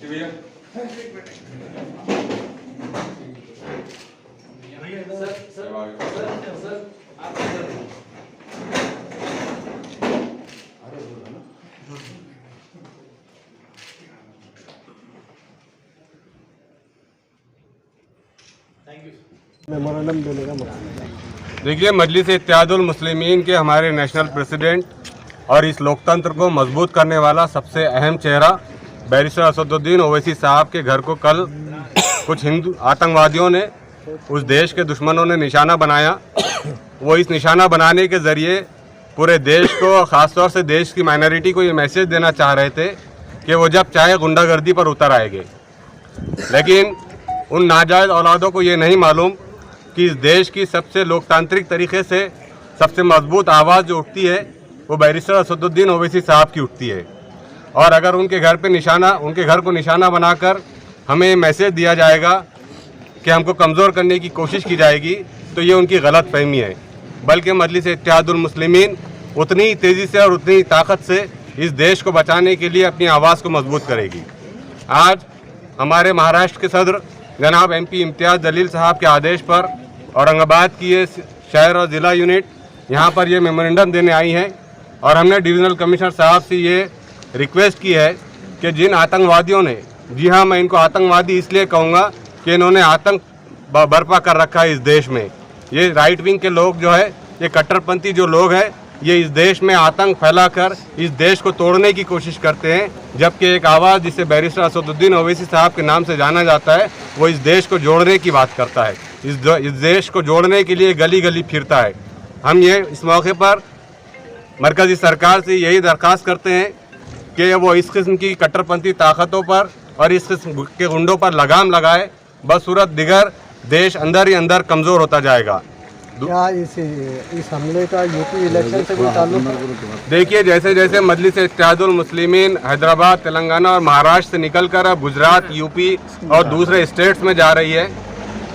भैया मेमोरेंडम देने का मकसद। देखिए, मजलिस इत्तेहादुल मुस्लिमीन के हमारे नेशनल प्रेसिडेंट और इस लोकतंत्र को मजबूत करने वाला सबसे अहम चेहरा बैरिस्टर असदुद्दीन ओवैसी साहब के घर को कल कुछ हिंदू आतंकवादियों ने, उस देश के दुश्मनों ने निशाना बनाया। वो इस निशाना बनाने के ज़रिए पूरे देश को, ख़ासतौर से देश की माइनॉरिटी को ये मैसेज देना चाह रहे थे कि वो जब चाहे गुंडागर्दी पर उतर आएंगे। लेकिन उन नाजायज़ औलादों को ये नहीं मालूम कि इस देश की सबसे लोकतांत्रिक तरीके से सबसे मजबूत आवाज़ जो उठती है वो बैरिस्टर असदुद्दीन ओवैसी साहब की उठती है। और अगर उनके घर को निशाना बनाकर हमें मैसेज दिया जाएगा कि हमको कमज़ोर करने की कोशिश की जाएगी, तो ये उनकी गलत फहमी है। बल्कि मजलिस इत्तेहादुल मुस्लिमीन उतनी तेज़ी से और उतनी ताकत से इस देश को बचाने के लिए अपनी आवाज़ को मजबूत करेगी। आज हमारे महाराष्ट्र के सदर जनाब MP इम्तियाज़ जलील साहब के आदेश पर औरंगाबाद की ये शहर और ज़िला यूनिट यहाँ पर ये मेमोरेंडम देने आई हैं और हमने डिविज़नल कमिश्नर साहब से ये रिक्वेस्ट की है कि जिन आतंकवादियों ने, जी हाँ मैं इनको आतंकवादी इसलिए कहूँगा कि इन्होंने आतंक बर्पा कर रखा है इस देश में। ये राइट विंग के लोग जो है, ये कट्टरपंथी जो लोग हैं, ये इस देश में आतंक फैलाकर इस देश को तोड़ने की कोशिश करते हैं। जबकि एक आवाज़ जिसे बैरिस्टर असदुद्दीन ओवैसी साहब के नाम से जाना जाता है, वो इस देश को जोड़ने की बात करता है। इस देश को जोड़ने के लिए गली गली फिरता है। हम ये इस मौके पर मरकज़ी सरकार से यही दरख्वास्त करते हैं कि वो इस किस्म की कट्टरपंथी ताकतों पर और इस किस्म के गुंडों पर लगाम लगाए। बसूरत दिगर देश अंदर ही अंदर कमज़ोर होता जाएगा। क्या इस हमले का यूपी इलेक्शन से कोई ताल्लुक? देखिए, जैसे जैसे मजलिस इत्तेहादुल मुस्लिमीन हैदराबाद, तेलंगाना और महाराष्ट्र से निकलकर अब गुजरात, यूपी और दूसरे स्टेट्स में जा रही है,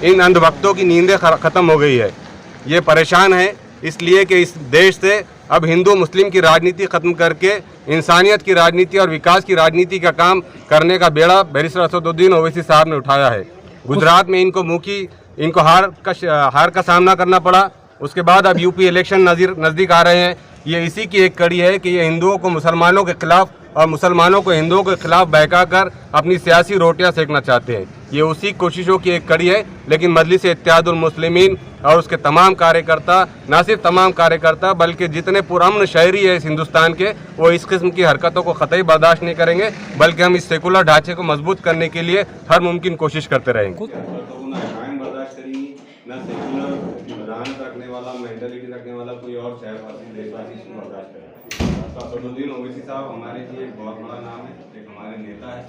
इन अंधभक्तों की नींदें ख़त्म हो गई है। ये परेशान है इसलिए कि इस देश से अब हिंदू मुस्लिम की राजनीति ख़त्म करके इंसानियत की राजनीति और विकास की राजनीति का काम करने का बेड़ा बैरिस्टर असदुद्दीन ओवैसी साहब ने उठाया है। गुजरात में इनको हार का सामना करना पड़ा। उसके बाद अब यूपी इलेक्शन नज़दीक आ रहे हैं। ये इसी की एक कड़ी है कि ये हिंदुओं को मुसलमानों के खिलाफ और मुसलमानों को हिंदुओं के खिलाफ बहका कर अपनी सियासी रोटियां सेकना चाहते हैं। ये उसी कोशिशों की एक कड़ी है। लेकिन मजलिस इत्तेहादुल मुस्लिमीन और उसके तमाम कार्यकर्ता, ना सिर्फ तमाम कार्यकर्ता बल्कि जितने पुरअमन शहरी है इस हिंदुस्तान के, वो इस किस्म की हरकतों को कतई बर्दाश्त नहीं करेंगे। बल्कि हम इस सेकुलर ढांचे को मजबूत करने के लिए हर मुमकिन कोशिश करते रहेंगे। रखने वाला, मेंटालिटी रखने वाला कोई और शहरवासी, देशवासी इसको बर्दाश्त करेगा। असदुद्दीन ओवैसी साहब हमारे लिए एक बहुत बड़ा नाम है, एक हमारे नेता है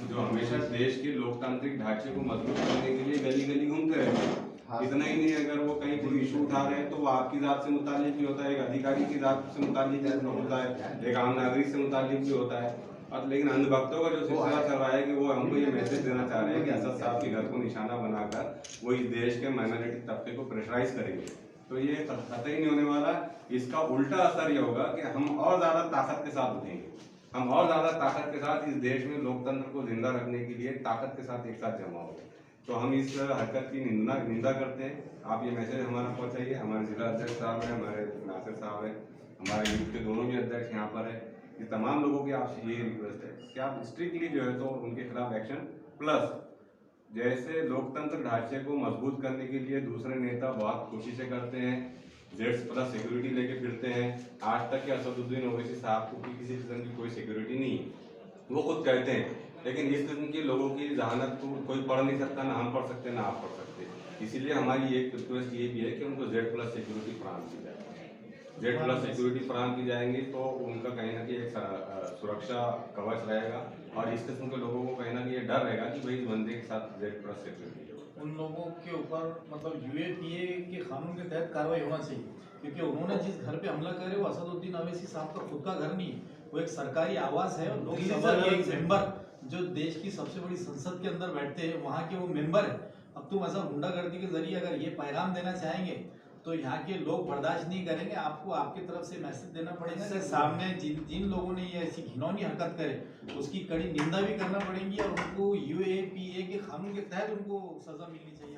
जो हमेशा देश के लोकतांत्रिक ढांचे को मजबूत करने के लिए गली गली घूमते रहते हैं। इतना ही नहीं, अगर वो कहीं कोई इशू उठा रहे हैं तो वो आपकी जात से मुताल्लिक भी होता है, एक अधिकारी की जात से मुताल्लिक होता है, एक आम नागरिक से मुताल्लिक भी होता है। और लेकिन अंधभक्तों का जो सिलसिला चल रहा है कि वो हमको ये मैसेज देना चाह रहे हैं कि असद साहब के घर को निशाना बनाकर वो इस देश के माइनॉरिटी तबके को प्रेशराइज करेंगे, तो ये कतई नहीं होने वाला। इसका उल्टा असर ये होगा कि हम और ज़्यादा ताकत के साथ उठेंगे, हम और ज़्यादा ताकत के साथ इस देश में लोकतंत्र को जिंदा रखने के लिए ताकत के साथ एक साथ जमा होंगे। तो हम इस हरकत की निंदा करते हैं। आप ये मैसेज हमारा पहुँचाइए। हमारे जिला अध्यक्ष साहब हैं, हमारे नासिर साहब हैं, हमारे यूथ के दोनों भी अध्यक्ष यहाँ पर है। ये तमाम लोगों की आपसे ये रिक्वेस्ट है कि आप स्ट्रिक्टली जो है तो उनके खिलाफ एक्शन, प्लस जैसे लोकतंत्र ढांचे को मजबूत करने के लिए दूसरे नेता बहुत कोशिशें करते हैं, Z+ सिक्योरिटी लेके फिरते हैं। आज तक के असदुद्दीन ओवैसी साहब को किसी किस्म की कोई सिक्योरिटी नहीं है, वो खुद कहते हैं। लेकिन इस किस्म के लोगों की जहानत को कोई पढ़ नहीं सकता, ना हम पढ़ सकते ना आप पढ़ सकते। इसीलिए हमारी एक रिक्वेस्ट ये भी है कि उनको Z+ सिक्योरिटी फराहम की जाए। Z+ सिक्योरिटी फराहम की जाएंगी तो उनका कहीं ना कहीं एक सुरक्षा कवच रहेगा और इस किस्म के लोगों को कहीं ना कहीं ये डर रहेगा कि भाई इस बंदे के साथ Z+ सिक्योरिटी है। उन लोगों के ऊपर मतलब UAPA के कानून के तहत कार्रवाई होना चाहिए, क्योंकि उन्होंने जिस घर पे हमला करे वो असदुद्दीन ओवैसी साहब का खुद का घर नहीं है, वो एक सरकारी आवास है और लोकसभा के एक मेंबर जो देश की सबसे बड़ी संसद के अंदर बैठते हैं वहाँ के वो मेंबर है। अब तुम ऐसा गुंडागर्दी के जरिए अगर ये पैगाम देना चाहेंगे तो यहाँ के लोग बर्दाश्त नहीं करेंगे। आपको आपकी तरफ से मैसेज देना पड़ेगा कि सामने जिन लोगों ने ये ऐसी घिनौनी हरकत करे उसकी कड़ी निंदा भी करना पड़ेगी और उनको कानून के तहत उनको सजा मिलनी चाहिए।